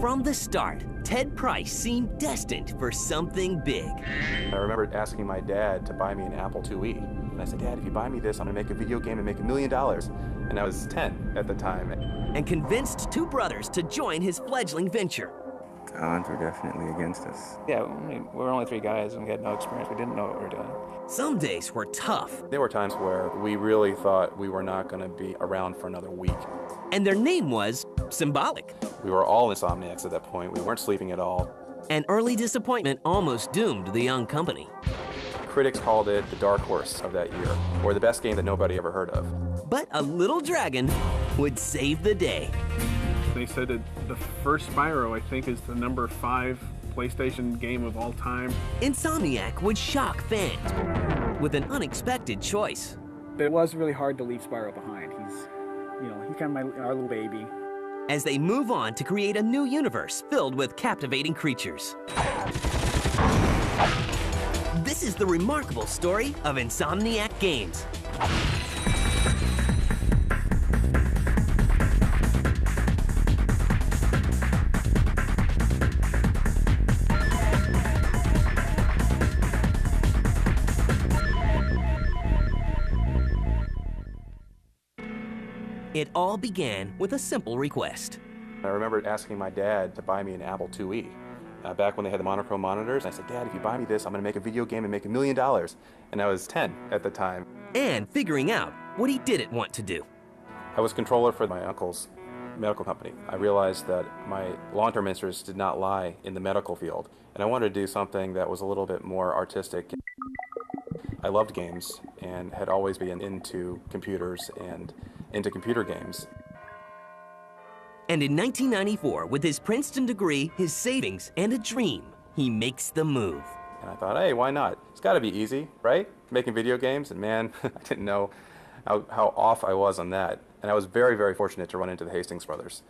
From the start, Ted Price seemed destined for something big. I remember asking my dad to buy me an Apple IIe. And I said, Dad, if you buy me this, I'm gonna make a video game and make $1 million. And I was 10 at the time. And convinced two brothers to join his fledgling venture. The odds were definitely against us. Yeah, I mean, we were only 3 guys and we had no experience. We didn't know what we were doing. Some days were tough. There were times where we really thought we were not gonna be around for another week. And their name was symbolic. We were all insomniacs at that point. We weren't sleeping at all. An early disappointment almost doomed the young company. Critics called it the dark horse of that year, or the best game that nobody ever heard of. But a little dragon would save the day. They said that the first Spyro, I think, is the number 5 PlayStation game of all time. Insomniac would shock fans with an unexpected choice. But it was really hard to leave Spyro behind. He's kind of our little baby. As they move on to create a new universe filled with captivating creatures. This is the remarkable story of Insomniac Games. It all began with a simple request. I remember asking my dad to buy me an Apple IIe. Back when they had the monochrome monitors, I said, Dad, if you buy me this, I'm gonna make a video game and make $1 million. And I was 10 at the time. And figuring out what he didn't want to do. I was controller for my uncle's medical company. I realized that my long-term interests did not lie in the medical field, and I wanted to do something that was a little bit more artistic. I loved games and had always been into computers and into computer games. And in 1994, with his Princeton degree, his savings, and a dream, he makes the move. And I thought, hey, why not? It's gotta be easy, right? Making video games, and man, I didn't know how off I was on that. And I was very, very fortunate to run into the Hastings brothers.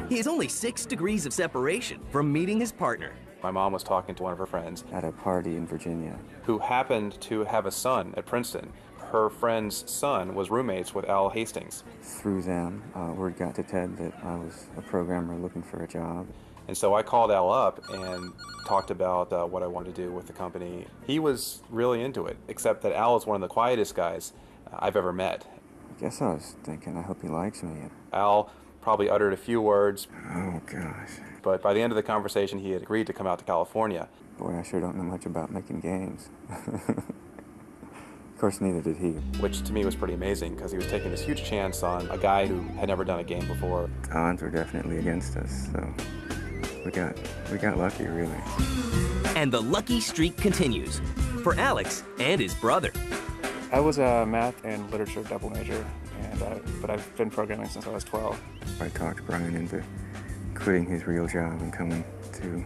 He is only 6 degrees of separation from meeting his partner. My mom was talking to one of her friends At a party in Virginia. who happened to have a son at Princeton. Her friend's son was roommates with Al Hastings. Through them, word got to Ted that I was a programmer looking for a job. And so I called Al up and talked about what I wanted to do with the company. He was really into it, except that Al is one of the quietest guys I've ever met. I guess I was thinking, I hope he likes me. Al probably uttered a few words. Oh, gosh. But by the end of the conversation, he had agreed to come out to California. Boy, I sure don't know much about making games. Of course, neither did he. Which to me was pretty amazing, because he was taking this huge chance on a guy who had never done a game before. The odds were definitely against us, so we got lucky, really. And the lucky streak continues for Alex and his brother. I was a math and literature double major, but I've been programming since I was 12. I talked Brian into quitting his real job and coming to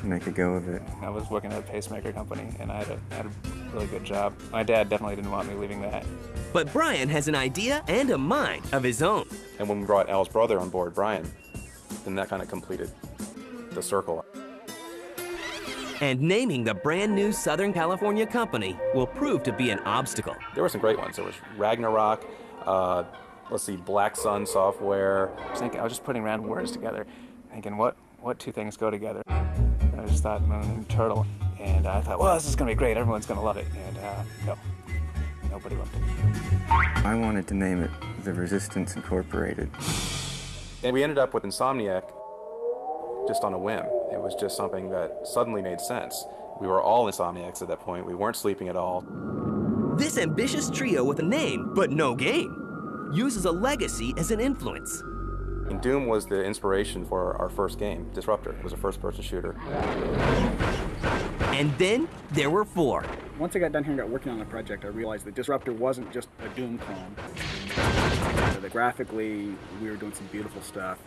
make a go of it. I was working at a pacemaker company, and I had a really good job. My dad definitely didn't want me leaving that. But Brian has an idea and a mind of his own. And when we brought Al's brother on board, Brian, then that kind of completed the circle. And naming the brand new Southern California company will prove to be an obstacle. There were some great ones. There was Ragnarok, Black Sun Software. I was just putting random words together, thinking what two things go together. And I just thought Moon and Turtle, and I thought, well, this is gonna be great. Everyone's gonna love it, and no, nobody loved it. I wanted to name it The Resistance Incorporated. And we ended up with Insomniac just on a whim. It was just something that suddenly made sense. We were all insomniacs at that point. We weren't sleeping at all. This ambitious trio with a name, but no game, uses a legacy as an influence. And Doom was the inspiration for our first game, Disruptor. It was a first-person shooter. And then there were 4. Once I got done here and got working on the project, I realized that Disruptor wasn't just a Doom clone. That graphically, we were doing some beautiful stuff.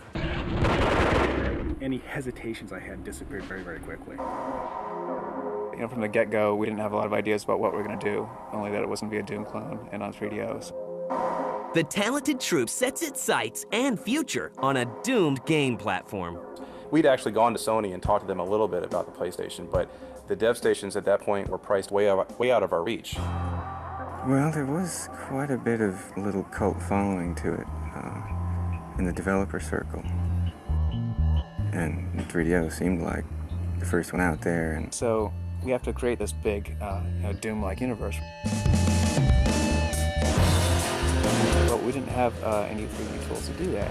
Any hesitations I had disappeared very, very quickly. From the get-go, we didn't have a lot of ideas about what we were going to do, only that it wasn't going to be a Doom clone and on 3DOs. The talented troupe sets its sights and future on a doomed game platform. We'd actually gone to Sony and talked to them a little bit about the PlayStation, but the dev stations at that point were priced way out of our reach. Well, there was quite a bit of little cult following to it in the developer circle. And 3DO seemed like the first one out there. And so we have to create this big, Doom-like universe. But we didn't have any 3D tools to do that.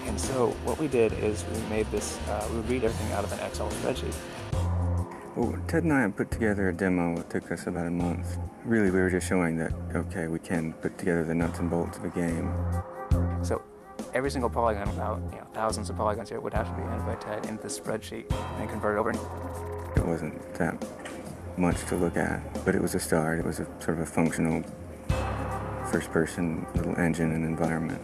And so what we did is we made this, we would read everything out of an Excel spreadsheet. well, Ted and I had put together a demo. It took us about a month. Really, we were just showing that, okay, we can put together the nuts and bolts of a game. So every single polygon, about thousands of polygons here, would have to be entered by Ted into this spreadsheet and converted over. It wasn't that much to look at, but it was a start. It was a sort of a functional first-person little engine and environment.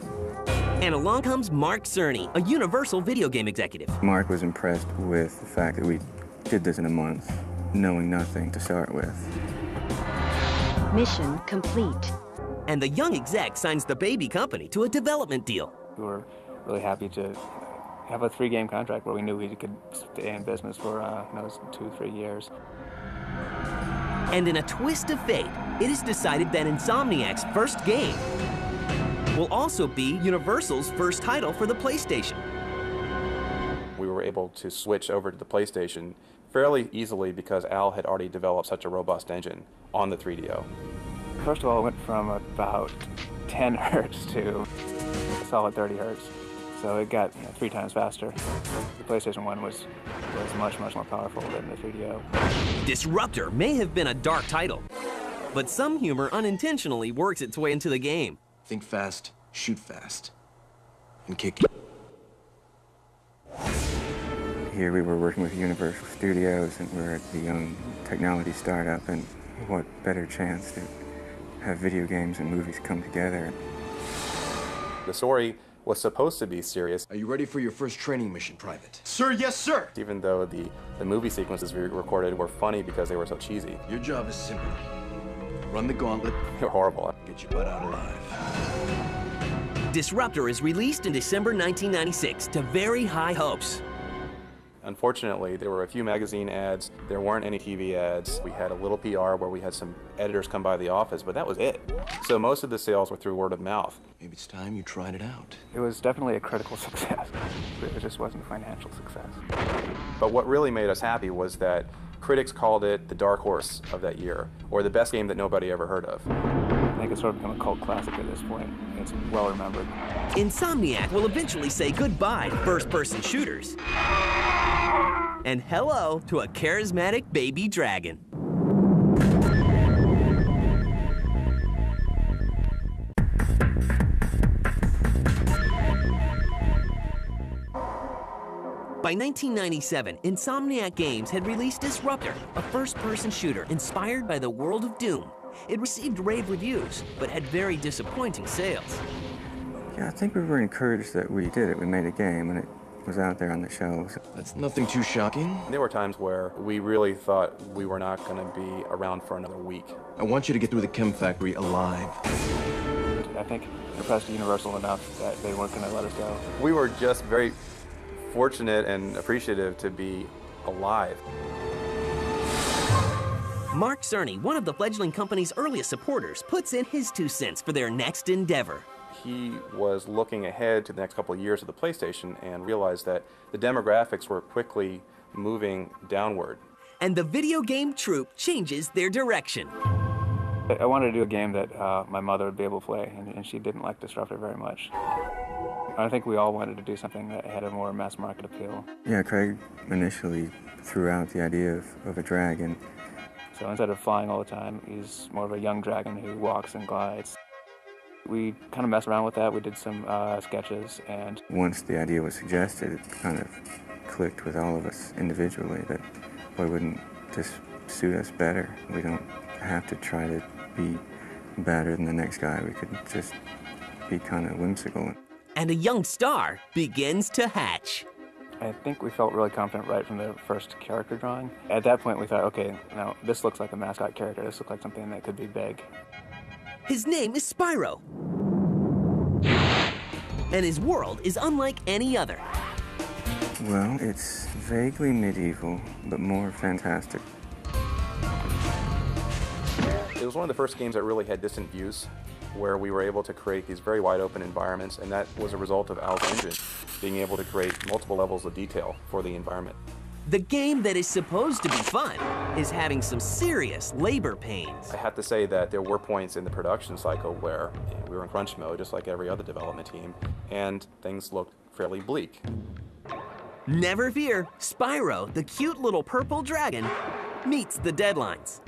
And along comes Mark Cerny, a Universal video game executive. Mark was impressed with the fact that we did this in a month, knowing nothing to start with. Mission complete. And the young exec signs the baby company to a development deal. We were really happy to have a 3-game contract where we knew we could stay in business for 2-3 years. And in a twist of fate, it is decided that Insomniac's first game will also be Universal's first title for the PlayStation. We were able to switch over to the PlayStation fairly easily because Al had already developed such a robust engine on the 3DO. First of all, it went from about 10 hertz to a solid 30 hertz. So it got 3 times faster. The PlayStation 1 was much, much more powerful than the 3DO. Disruptor may have been a dark title, but some humor unintentionally works its way into the game. Think fast, shoot fast, and kick it. Here we were working with Universal Studios, and we're the young technology startup, and what better chance to have video games and movies come together. The story was supposed to be serious. Are you ready for your first training mission, Private? Sir, yes, sir. Even though the movie sequences we recorded were funny because they were so cheesy. Your job is simple. Run the gauntlet. They were horrible. Get your butt out alive. Disruptor is released in December 1996 to very high hopes. Unfortunately, there were a few magazine ads. There weren't any TV ads. We had a little PR where we had some editors come by the office, but that was it. So most of the sales were through word of mouth. Maybe it's time you tried it out. It was definitely a critical success, but it just wasn't a financial success. But what really made us happy was that critics called it the dark horse of that year, or the best game that nobody ever heard of. I think it's sort of become a cult classic at this point. It's well remembered. Insomniac will eventually say goodbye to first-person shooters and hello to a charismatic baby dragon. By 1997, Insomniac Games had released Disruptor, a first-person shooter inspired by the world of Doom. It received rave reviews, but had very disappointing sales. Yeah, I think we were encouraged that we did it. We made a game, and it was out there on the shelves. That's nothing too shocking. There were times where we really thought we were not going to be around for another week. I want you to get through the chem factory alive. I think we impressed Universal enough that they weren't going to let us go. We were just very fortunate and appreciative to be alive. Mark Cerny, one of the fledgling company's earliest supporters, puts in his 2 cents for their next endeavor. He was looking ahead to the next couple of years of the PlayStation and realized that the demographics were quickly moving downward. And the video game troupe changes their direction. I wanted to do a game that my mother would be able to play, and she didn't like Disruptor very much. I think we all wanted to do something that had a more mass market appeal. Yeah, Craig initially threw out the idea of a dragon. So instead of flying all the time, he's more of a young dragon who walks and glides. We kind of messed around with that. We did some sketches, and once the idea was suggested, it kind of clicked with all of us individually that, boy, wouldn't this suit us better? We don't have to try to be better than the next guy. We could just be kind of whimsical. And a young star begins to hatch. I think we felt really confident right from the first character drawing. At that point, we thought, okay, now this looks like a mascot character. This looks like something that could be big. His name is Spyro. And his world is unlike any other. Well, it's vaguely medieval, but more fantastic. It was one of the first games that really had distant views, where we were able to create these very wide open environments, and that was a result of Al's engine. being able to create multiple levels of detail for the environment. The game that is supposed to be fun is having some serious labor pains. I have to say that there were points in the production cycle where we were in crunch mode, just like every other development team, and things looked fairly bleak. Never fear, Spyro, the cute little purple dragon, meets the deadlines.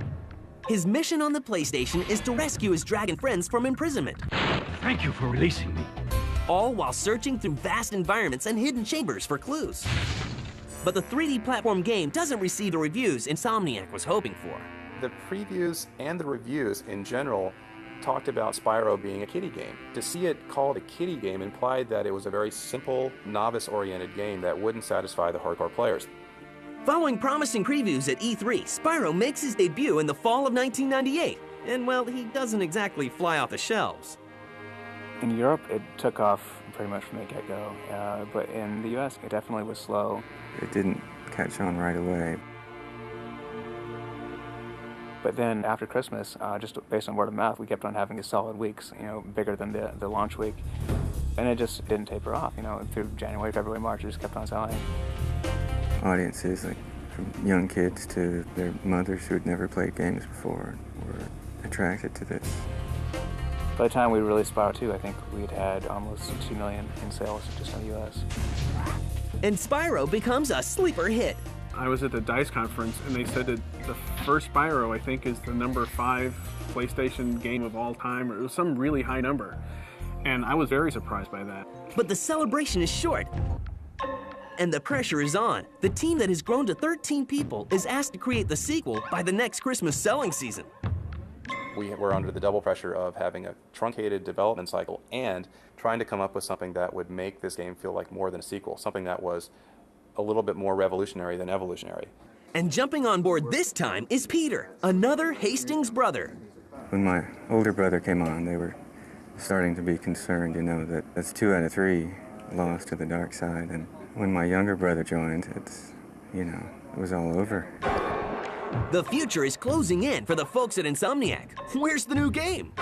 His mission on the PlayStation is to rescue his dragon friends from imprisonment. Thank you for releasing me. All while searching through vast environments and hidden chambers for clues. But the 3D platform game doesn't receive the reviews Insomniac was hoping for. The previews and the reviews in general talked about Spyro being a kiddie game. To see it called a kiddie game implied that it was a very simple, novice-oriented game that wouldn't satisfy the hardcore players. Following promising previews at E3, Spyro makes his debut in the fall of 1998. And well, he doesn't exactly fly off the shelves. In Europe, it took off pretty much from the get-go, but in the US, it definitely was slow. It didn't catch on right away. But then after Christmas, just based on word of mouth, we kept on having solid weeks, bigger than the launch week. And it just didn't taper off, through January, February, March, it just kept on selling. Audiences, like from young kids to their mothers who had never played games before, were attracted to this. By the time we released Spyro 2, I think we'd had almost 2 million in sales just in the US. And Spyro becomes a sleeper hit. I was at the DICE conference, and they said that the first Spyro, I think, is the number 5 PlayStation game of all time, or it was some really high number. And I was very surprised by that. But the celebration is short. And the pressure is on. The team that has grown to 13 people is asked to create the sequel by the next Christmas selling season. We were under the double pressure of having a truncated development cycle and trying to come up with something that would make this game feel like more than a sequel, something that was a little bit more revolutionary than evolutionary. And jumping on board this time is Peter, another Hastings brother. When my older brother came on, they were starting to be concerned, that that's 2 out of 3 lost to the dark side. And when my younger brother joined, it was all over. The future is closing in for the folks at Insomniac. Where's the new game?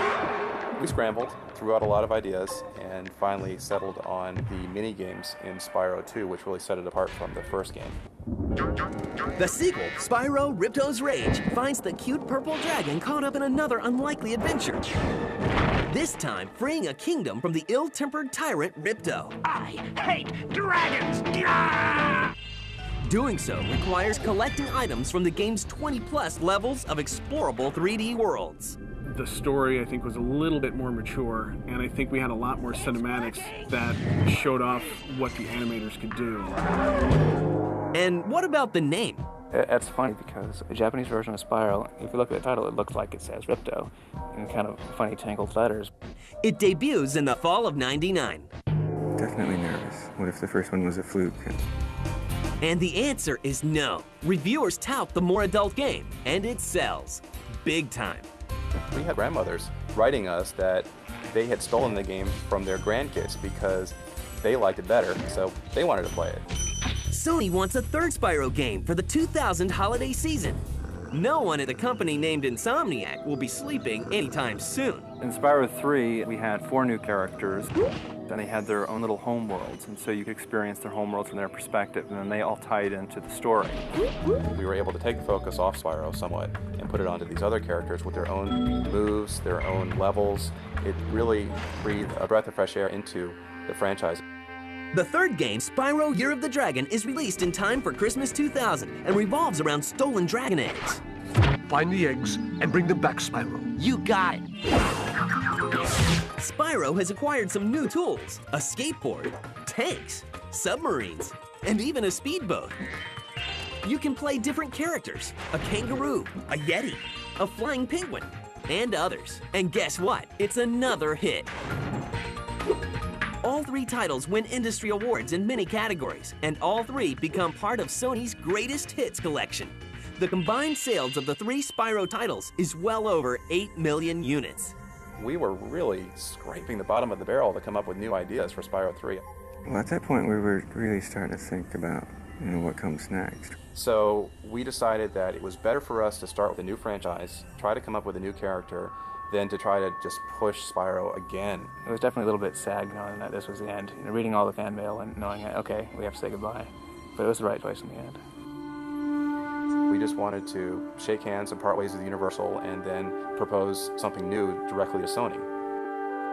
We scrambled, threw out a lot of ideas, and finally settled on the mini-games in Spyro 2, which really set it apart from the first game. The sequel, Spyro Ripto's Rage, finds the cute purple dragon caught up in another unlikely adventure. This time, freeing a kingdom from the ill-tempered tyrant Ripto. I hate dragons! Gah! Doing so requires collecting items from the game's 20-plus levels of explorable 3D worlds. The story, I think, was a little bit more mature, and I think we had a lot more cinematics that showed off what the animators could do. And what about the name? That's funny because the Japanese version of Spyro, if you look at the title, it looks like it says Ripto in kind of funny tangled letters. It debuts in the fall of '99. Definitely nervous. What if the first one was a fluke? And the answer is no. Reviewers tout the more adult game, and it sells. Big time. We had grandmothers writing us that they had stolen the game from their grandkids because they liked it better, so they wanted to play it. Sony wants a third Spyro game for the 2000 holiday season. No one at the company named Insomniac will be sleeping anytime soon. In Spyro 3, we had 4 new characters, and they had their own little home worlds, and so you could experience their home worlds from their perspective, and then they all tied into the story. We were able to take the focus off Spyro somewhat and put it onto these other characters with their own moves, their own levels. It really breathed a breath of fresh air into the franchise. The third game, Spyro Year of the Dragon, is released in time for Christmas 2000 and revolves around stolen dragon eggs. Find the eggs and bring them back, Spyro. You got it! Spyro has acquired some new tools: a skateboard, tanks, submarines, and even a speedboat. You can play different characters: a kangaroo, a yeti, a flying penguin, and others. And guess what? It's another hit. All 3 titles win industry awards in many categories, and all 3 become part of Sony's greatest hits collection. The combined sales of the 3 Spyro titles is well over 8 million units. We were really scraping the bottom of the barrel to come up with new ideas for Spyro 3. Well, at that point, we were really starting to think about, what comes next. So we decided that it was better for us to start with a new franchise, try to come up with a new character, than to try to just push Spyro again. It was definitely a little bit sad knowing that this was the end. You know, reading all the fan mail and knowing that, okay, we have to say goodbye. But it was the right choice in the end. We just wanted to shake hands and part ways with Universal and then propose something new directly to Sony.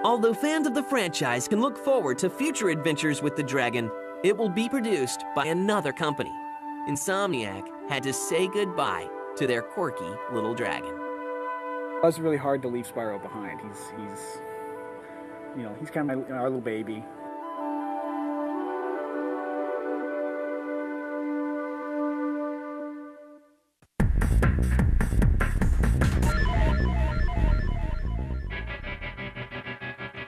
Although fans of the franchise can look forward to future adventures with the Dragon, it will be produced by another company. Insomniac had to say goodbye to their quirky little dragon. It was really hard to leave Spyro behind. He's kind of our little baby.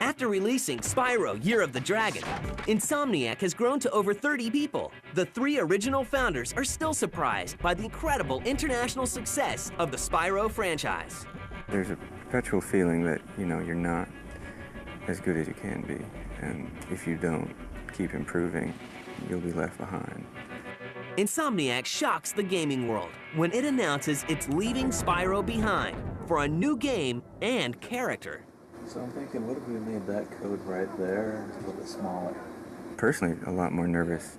After releasing Spyro Year of the Dragon, Insomniac has grown to over 30 people. The 3 original founders are still surprised by the incredible international success of the Spyro franchise. There's a perpetual feeling that, you're not as good as you can be. And if you don't keep improving, you'll be left behind. Insomniac shocks the gaming world when it announces it's leaving Spyro behind for a new game and character. So I'm thinking, what if we made that code right there a little bit smaller? Personally, a lot more nervous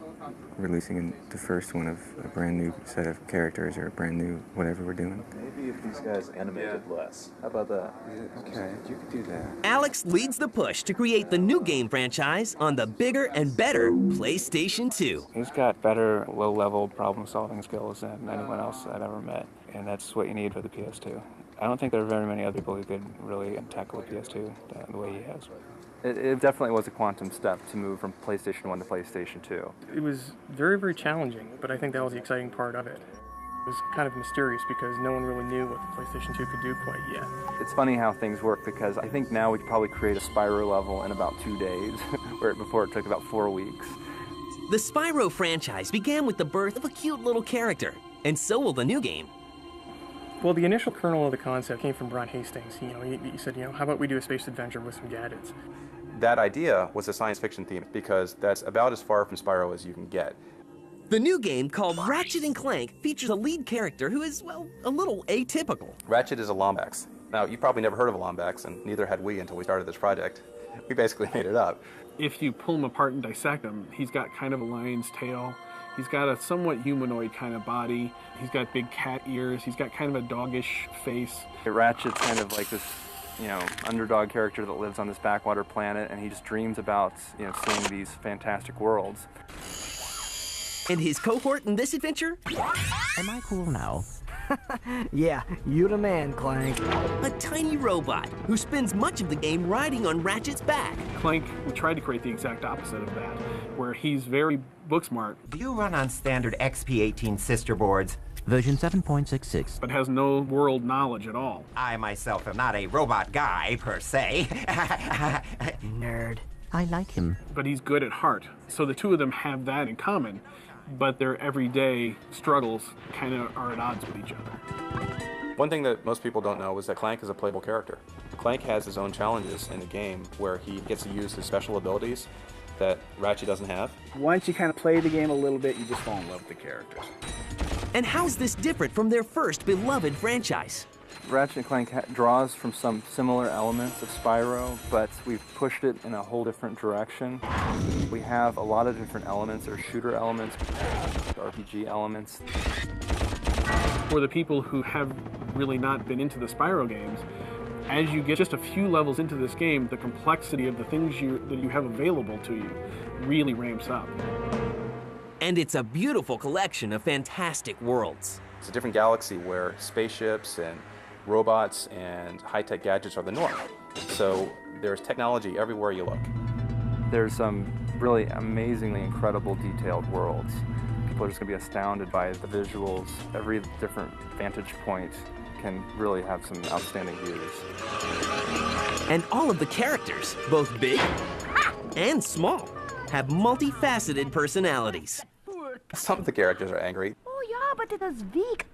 releasing the first one of a brand new set of characters or a brand new whatever we're doing. Maybe if these guys animated less. How about that? Okay, you could do that. Alex leads the push to create the new game franchise on the bigger and better PlayStation 2. He's got better low-level problem-solving skills than anyone else I've ever met, and that's what you need for the PS2. I don't think there are very many other people who could really tackle the PS2 the way he has. It definitely was a quantum step to move from PlayStation 1 to PlayStation 2. It was very, very challenging, but I think that was the exciting part of it. It was kind of mysterious because no one really knew what the PlayStation 2 could do quite yet. It's funny how things work because I think now we could probably create a Spyro level in about 2 days, where before it took about 4 weeks. The Spyro franchise began with the birth of a cute little character, and so will the new game. Well, the initial kernel of the concept came from Brian Hastings. He said, how about we do a space adventure with some gadgets? That idea was a science fiction theme because that's about as far from Spyro as you can get. The new game, called Ratchet & Clank, features a lead character who is, well, a little atypical. Ratchet is a Lombax. Now, you've probably never heard of a Lombax, and neither had we until we started this project. We basically made it up. If you pull him apart and dissect him, he's got kind of a lion's tail. He's got a somewhat humanoid kind of body. He's got big cat ears. He's got kind of a doggish face. Ratchet's kind of like this, underdog character that lives on this backwater planet, and he just dreams about, seeing these fantastic worlds. And his cohort in this adventure? Am I cool now? Yeah, you the man, Clank. A tiny robot who spends much of the game riding on Ratchet's back. Clank, we tried to create the exact opposite of that, where he's very book smart. Do you run on standard XP18 sister boards? Version 7.66. But has no world knowledge at all. I myself am not a robot guy, per se. Nerd. I like him. But he's good at heart. So the two of them have that in common, but their everyday struggles kind of are at odds with each other. One thing that most people don't know is that Clank is a playable character. Clank has his own challenges in the game where he gets to use his special abilities that Ratchet doesn't have. Once you kind of play the game a little bit, you just fall in love with the characters. And how's this different from their first beloved franchise? Ratchet & Clank draws from some similar elements of Spyro, but we've pushed it in a whole different direction. We have a lot of different elements. There's shooter elements, RPG elements. For the people who have really not been into the Spyro games, as you get just a few levels into this game, the complexity of the things that you have available to you really ramps up. And it's a beautiful collection of fantastic worlds. It's a different galaxy where spaceships and robots and high-tech gadgets are the norm. So there's technology everywhere you look. There's some really amazingly incredible detailed worlds. People are just going to be astounded by the visuals. Every different vantage point can really have some outstanding views. And all of the characters, both big and small, have multifaceted personalities. Some of the characters are angry. Oh yeah, but it is weak.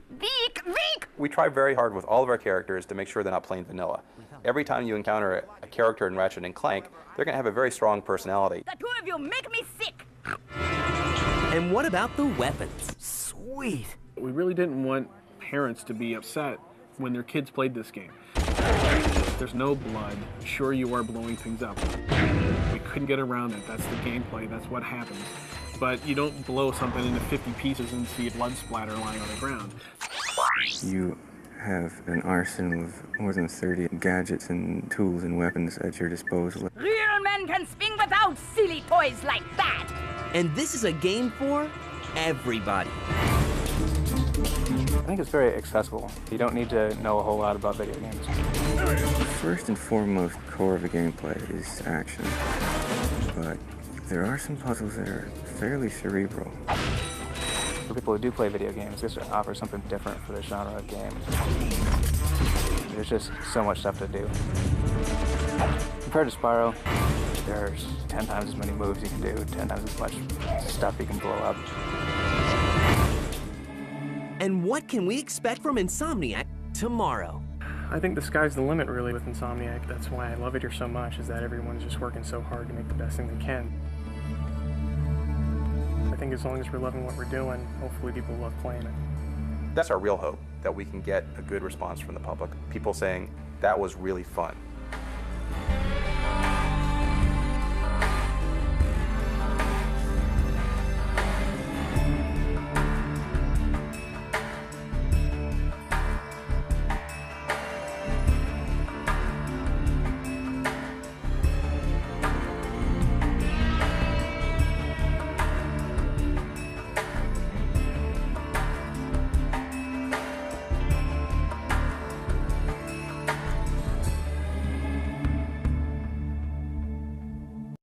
We try very hard with all of our characters to make sure they're not plain vanilla. Every time you encounter a character in Ratchet & Clank, they're going to have a very strong personality. The two of you make me sick. And what about the weapons? Sweet. We really didn't want parents to be upset when their kids played this game. There's no blood. Sure, you are blowing things up. We couldn't get around it. That's the gameplay. That's what happens. But you don't blow something into 50 pieces and see blood splatter lying on the ground. You have an arsenal of more than 30 gadgets and tools and weapons at your disposal. Real men can swing without silly toys like that. And this is a game for everybody. I think it's very accessible. You don't need to know a whole lot about video games. First and foremost, core of the gameplay is action. But there are some puzzles that are fairly cerebral. For people who do play video games, this offers something different for the genre of game. There's just so much stuff to do. Compared to Spyro, there's 10 times as many moves you can do, 10 times as much stuff you can blow up. And what can we expect from Insomniac tomorrow? I think the sky's the limit, really, with Insomniac. That's why I love it here so much, is that everyone's just working so hard to make the best thing they can. I think as long as we're loving what we're doing, hopefully people love playing it. That's our real hope, that we can get a good response from the public. People saying, that was really fun.